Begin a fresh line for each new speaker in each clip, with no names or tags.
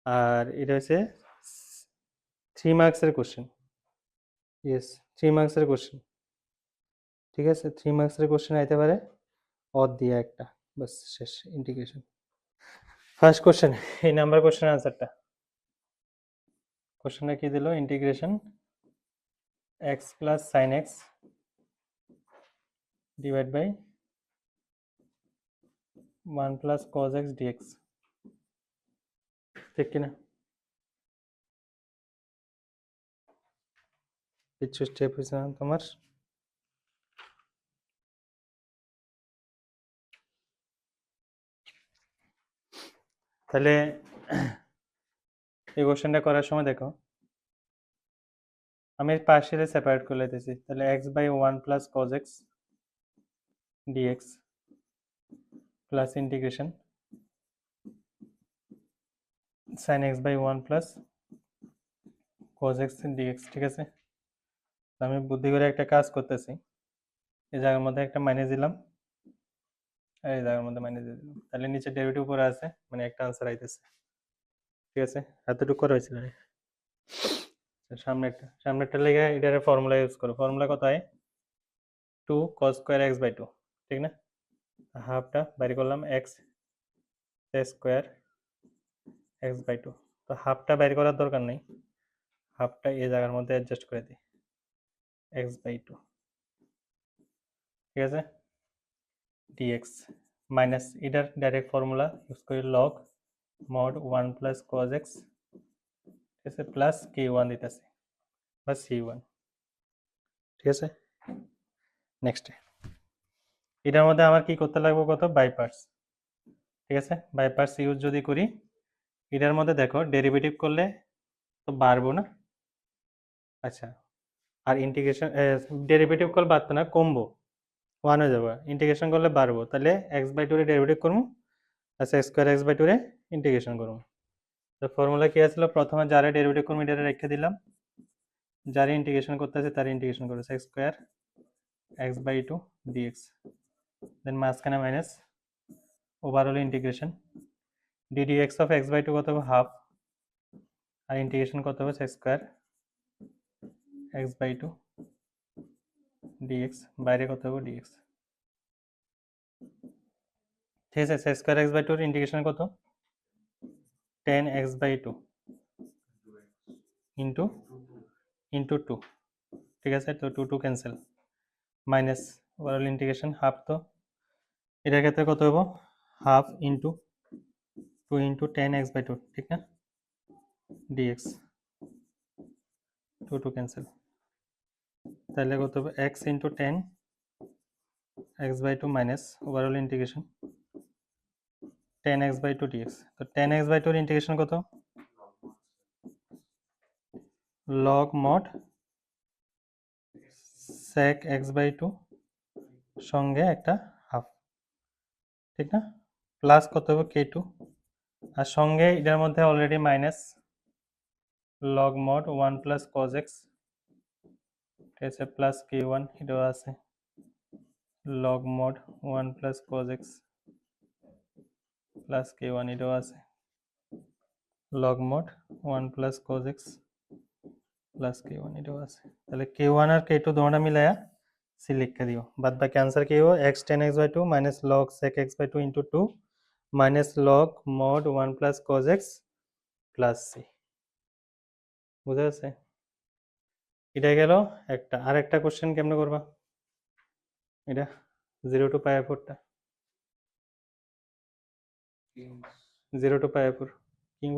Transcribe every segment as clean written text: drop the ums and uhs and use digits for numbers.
আর এটা হচ্ছে 3 মার্কসের কোশ্চেন। ইয়েস, 3 মার্কসের কোশ্চেন। ঠিক আছে, 3 মার্কসের কোশ্চেন আইতে পারে অর দিয়ে একটা, বাস শেষ ইন্টিগ্রেশন। ফার্স্ট কোশ্চেন, এই নাম্বার কোশ্চেনের আনসারটা। কোশ্চেনটা কি দিল? Integration x plus sine x divide by 1 plus cos x dx. ঠিক কিনা? কিছু স্টেপ হয়েছে না তোমার? তাহলে এই কোশ্চেনটা করার সময় দেখো, আমি পার্শিয়ালি সেপারেট করে লাইতেছি। তাহলে x by 1 plus cos x dx plus integration sine x by 1 plus cos x dx. ঠিক আছে, আমি বুদ্ধি করে একটা কাজ করতেছি, এই জায়গার মধ্যে একটা মাইনাস দিলাম, আর এই জায়গার মধ্যে মাইনাস দিয়ে দিলাম। তাহলে নিচে ডেরিভেটিভ উপরে আছে, মানে একটা আনসার আইতেছে। ঠিক আছে, এতটুকু করা হয়েছিল। সামনেরটা লেগে এটার ফর্মুলা ইউজ করো। ফর্মুলা কত হয়? 2 cos স্কোয়ার এক্স বাই 2, ঠিক না? হাফটা বাইরে করলাম এক্স স্কোয়ার এক্স বাই 2। তো হাফটা বাইর করার দরকার নেই, হাফটা এই জায়গার মধ্যে অ্যাডজাস্ট করে দিই, এক্স বাই 2। ঠিক আছে, ডিএক্স মাইনাস এটার ডাইরেক্ট ফর্মুলা ইউজ করি, log mod 1 plus cos x, ঠিক আছে, প্লাস কে ওয়ান দিতেছে বা সি ওয়ান। ঠিক আছে, নেক্সট এটার মধ্যে আমার কি করতে লাগবে? কত? By parts. ঠিক আছে, বাই পার্টস ইউজ যদি করি, এটার মধ্যে দেখো ডেরিভেটিভ করলে তো বাড়বো না। আচ্ছা, আর ইন্টিগ্রেশন ডেরিভেটিভ করলে বাড়তো না, কমবো, 1 হয়ে যাবে। ইন্টিগ্রেশন করলে বাড়বো, তাহলে এক্স বাই 2 রে ডেরিভেটিভ করবো, আচ্ছা স্কোয়ার এক্স বাই 2 রে ইন্টিগ্রেশন করবো। তো ফর্মুলা কি আসলো? প্রথমে যারে ডেরিভেটিভ করবো এটা রেখে দিলাম, যারে ইন্টিগ্রেশন করতে আছে তার ইন্টিগ্রেশন করবো, x square x by 2 dx, then মাঝখানে minus overall integration ddx of x by 2 কত হবে? হাফ, আর ইন্টিগ্রেশন কত হবে? X square x by 2 dx, বাইরে কত হবে? ডিএক্স। ঠিক আছে, x square x by 2 integration কত? 10 এক্স বাই 2 ইন্টু ইন্টু 2। ঠিক আছে, তো 2 cancel, minus overall integration half, তো এটার ক্ষেত্রে কত হবো? Half into 2 into 10 x by 2, ঠিক না? ডিএক্স, 2 ক্যান্সেল, তাহলে কত হবে? X into 10 x by 2 minus overall integration 10 x by 2 dx. তো 10 এক্স বাই 2 ইন্টিগ্রেশন কত? Log mod sec x by 2 সঙ্গে একটা হাফ, ঠিক না? প্লাস কত হবে? কে 2, আর সঙ্গে এটার মধ্যে already minus log mod 1 plus cos x, ঠিক আছে, প্লাস কে ওয়ান এটাও আছে, log mod 1 plus cos x plus k one এটাও আছে, log mod 1 plus cos x plus k one এটাও আছে। তাহলে কে ওয়ান আর কে টু दोनों মিলায়া সি লিখে দিও। বাদ বাকি आंसर কি হবে? x tan x by 2 minus log sec x by 2 into 2 minus log mod 1 plus cos x plus c। বুঝা গেছে? এটা গেল একটা। আর একটা কোশ্চেন কেমনে করবা এটা? 0 to pi r4 টা, 0 to pi r4 king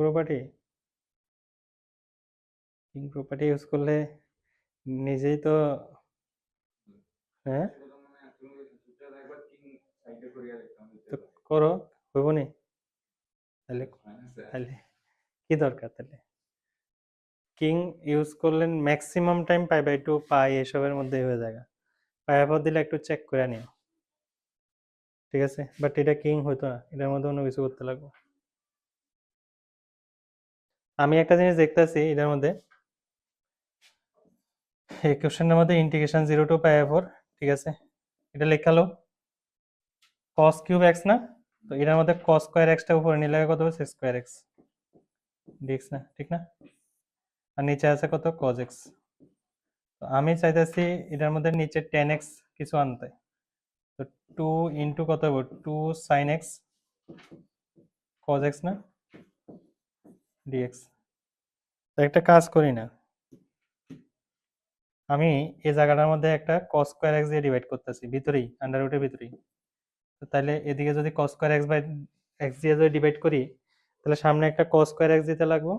property use করলে নিজেই তো, হ্যাঁ তো করো, হইব নি? তাহলে তাহলে কি দরকার? তাহলে কিং ইউজ করলেন ম্যাক্সিমাম টাইম পাই বাই 2 পাই এসবের মধ্যেই হয়ে যায়। পাই আর দিলে একটু চেক করে নিও, ঠিক আছে? বাট এটা কিং হইতো না, এটার মধ্যে অন্য কিছু করতে লাগবে। আমি একটা জিনিস দেখতেছি এটার মধ্যে, এই কোশ্চেনের মধ্যে ইন্টিগ্রেশন 0 টু পাই আর4, ঠিক আছে, এটা লেখালো cos কিউব x না, তো এটার মধ্যে cos স্কয়ার x টা উপরে নিলে কত হবে? sec স্কয়ার x ডিএক্স না, ঠিক না? আর নিচে আছে কত cos x। তো আমি চাইতেছি এটার মধ্যে নিচে tan x কিছু আনতে। তো 2 ইন্টু কত হবে 2 sin x cos x না dx। তো একটা কাজ করি না, আমি এই জায়গাটার মধ্যে একটা cos স্কয়ার x দিয়ে ডিভাইড করতেছি ভিতরেই, আন্ডার রুটের ভিতরেই। তো তাহলে এদিকে যদি cos square x by x দিয়ে যদি ডিভাইড করি, তাহলে সামনে একটা cos স্কয়ার x দিতে লাগবো।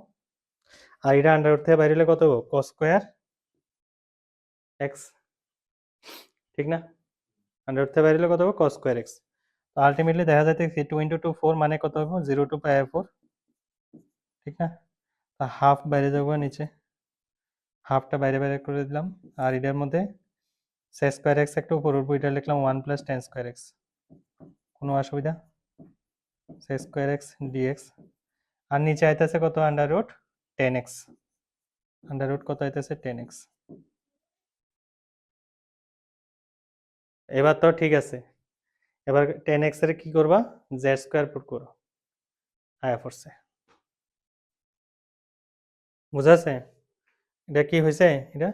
আর এটা আন্ডার রুট থেকে বাইরে হলে কত হবে cos স্কয়ার x, ঠিক না? আন্ডার রুট থেকে বাইরে হলে কত হবে cos স্কয়ার x। তো আলটিমেটলি দেখা যাচ্ছে 2 ইন্টু 2 4 মানে কত হবে 0 টু পাই 4, ঠিক না? তা হাফ বাইরে যাবো নিচে, হাফটা বাইরে বাইরে করে দিলাম। আর এটার মধ্যে sec স্কয়ার x একটা উপর উঠবো, এটা লিখলাম 1 প্লাস tan স্কয়ার x। কোনো অসুবিধা? sec square x dx। আর নিচে আইতেছে কত under root tan x, under root কত আইতেছে tan x। এবার তো ঠিক আছে, এবার tan x এর কি করবা z স্কয়ার পুট করো আয়া পড়ছে, বুঝাছে? এটা কি হয়েছে এটা?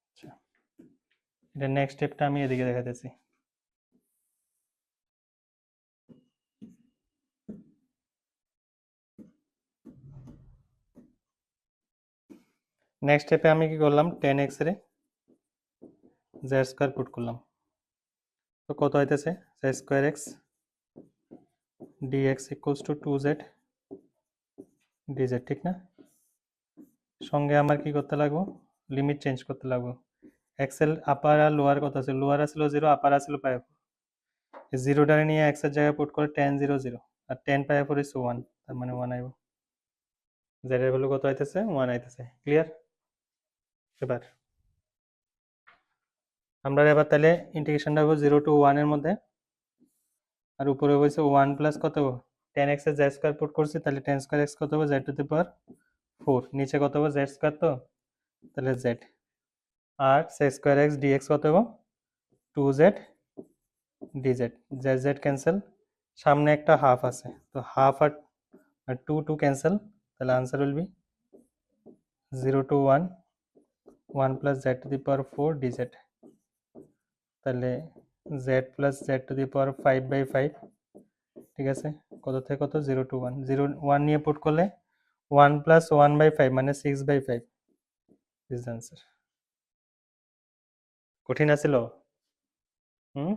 আচ্ছা, এটা নেক্সট স্টেপটা আমি এদিকে দেখাতেছি। নেক্সট স্টেপে আমি কি করলাম tan x এর z স্কয়ার পুট করলাম। তো কত হইতেছে z square x dx equals to 2z dz, ঠিক না? সঙ্গে আমার কি করতে লাগবো লিমিট চেঞ্জ করতে লাগবো। এক্সেল আপার আর লোয়ার কত আছে, লোয়ার আছিল 0, আপার আছিল পাই 4। 0টারে নিয়ে x এর জায়গায় পুট করে tan 0 0, আর tan পাই 4 ইজ 1, তার মানে 1 আইব। z এর ভ্যালু কত আইতেছে 1 আইতেছে। ক্লিয়ার? এবার আমরা এবার তাহলে ইন্টিগ্রেশনটা হবে 0 টু 1 এর মধ্যে, আর উপরে হয়েছে 1 প্লাস কত tan x এর z স্কয়ার পুট করছি, তাহলে tan স্কয়ার x কত হবে z টু দি পাওয়ার 4, নিচে কত হবে z স্কয়ার, তো তাহলে z। আর sec স্কয়ার x dx কত হবে 2z dz, z z cancel, সামনে একটা হাফ আছে, তো হাফ আর 2 2 ক্যান্সেল, তাহলে answer will be 0 to 1 1 plus z to the power 4 dz। তাহলে z plus z to the power 5 by 5, ঠিক আছে? কত থেকে কত 0 টু 1, 0 1 নিয়ে পুট করলে 1 প্লাস 1 বাই 5 মানে 6 বাই 5 ইজ দ্য আনসার। কঠিন আছিল? হুম।